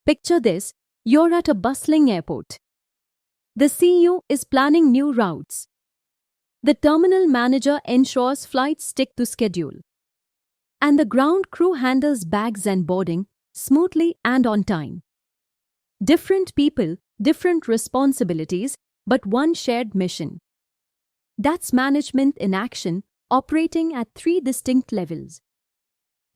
Picture this, you're at a bustling airport. The CEO is planning new routes. The terminal manager ensures flights stick to schedule. And the ground crew handles bags and boarding smoothly and on time. Different people, different responsibilities, but one shared mission. That's management in action, operating at 3 distinct levels.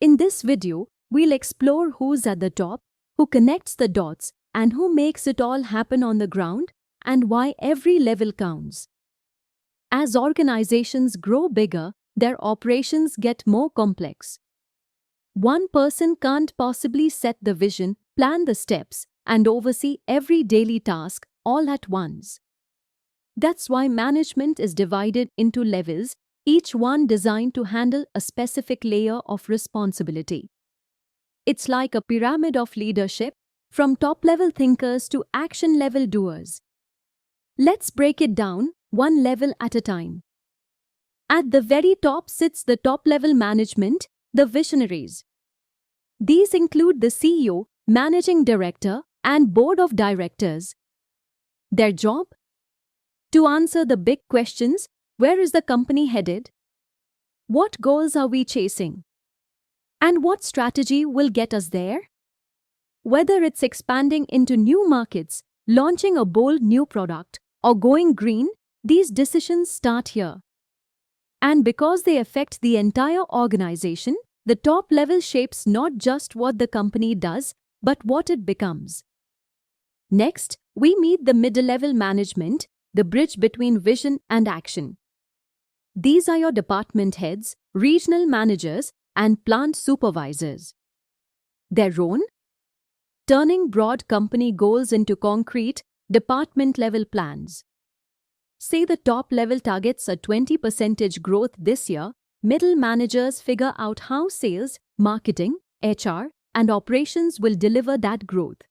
In this video, we'll explore who's at the top, who connects the dots, and who makes it all happen on the ground, and why every level counts. As organizations grow bigger, their operations get more complex. One person can't possibly set the vision, plan the steps, and oversee every daily task all at once. That's why management is divided into levels, each one designed to handle a specific layer of responsibility. It's like a pyramid of leadership, from top-level thinkers to action-level doers. Let's break it down, one level at a time. At the very top sits the top-level management, the visionaries. These include the CEO, managing director, and board of directors. Their job? To answer the big questions: where is the company headed? What goals are we chasing? And what strategy will get us there? Whether it's expanding into new markets, launching a bold new product, or going green, these decisions start here. And because they affect the entire organization, the top level shapes not just what the company does, but what it becomes. Next, we meet the middle-level management, the bridge between vision and action. These are your department heads, regional managers, and plant supervisors. Their role? Turning broad company goals into concrete, department-level plans. Say the top-level targets a 20% growth this year, middle managers figure out how sales, marketing, HR, and operations will deliver that growth.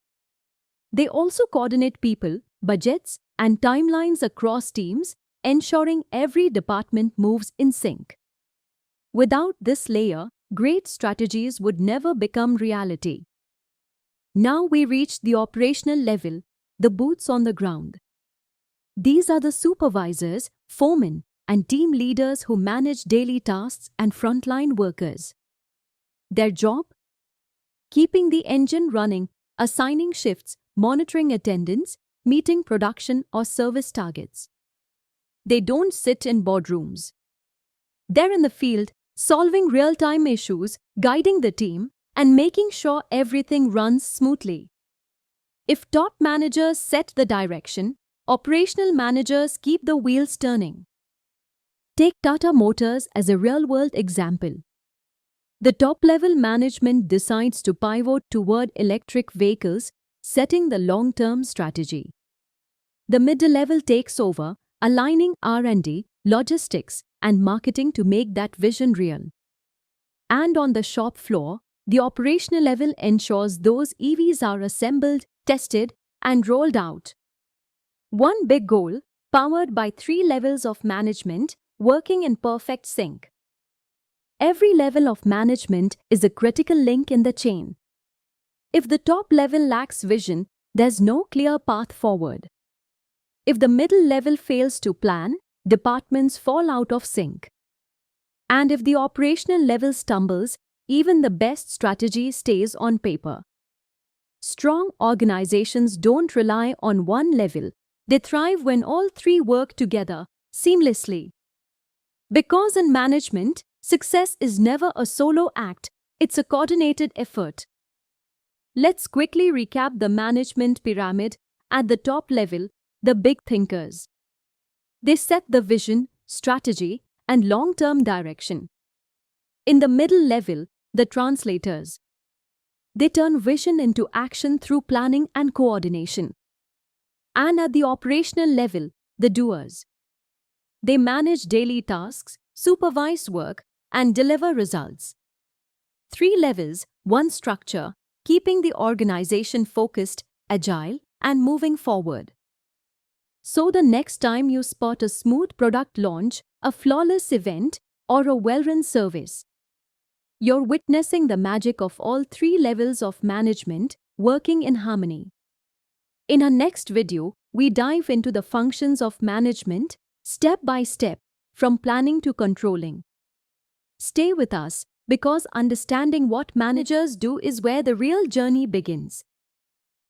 They also coordinate people, budgets, and timelines across teams, ensuring every department moves in sync. Without this layer, great strategies would never become reality. Now we reach the operational level, the boots on the ground. These are the supervisors, foremen, and team leaders who manage daily tasks and frontline workers. Their job? Keeping the engine running, assigning shifts, monitoring attendance, meeting production or service targets. They don't sit in boardrooms. They're in the field, solving real-time issues, guiding the team, and making sure everything runs smoothly. If top managers set the direction, operational managers keep the wheels turning. Take Tata Motors as a real-world example. The top-level management decides to pivot toward electric vehicles, setting the long-term strategy. The middle level takes over, aligning R&D, logistics, and marketing to make that vision real. And on the shop floor, the operational level ensures those EVs are assembled, tested, and rolled out. One big goal, powered by 3 levels of management, working in perfect sync. Every level of management is a critical link in the chain. If the top level lacks vision, there's no clear path forward. If the middle level fails to plan, departments fall out of sync. And if the operational level stumbles, even the best strategy stays on paper. Strong organizations don't rely on one level. They thrive when all 3 work together, seamlessly. Because in management, success is never a solo act, it's a coordinated effort. Let's quickly recap the management pyramid. At the top level, the big thinkers. They set the vision, strategy, and long-term direction. In the middle level, the translators. They turn vision into action through planning and coordination. And at the operational level, the doers. They manage daily tasks, supervise work, and deliver results. 3 levels, 1 structure, keeping the organization focused, agile, and moving forward. So the next time you spot a smooth product launch, a flawless event, or a well-run service, you're witnessing the magic of all 3 levels of management working in harmony. In our next video, we dive into the functions of management, step by step, from planning to controlling. Stay with us, because understanding what managers do is where the real journey begins.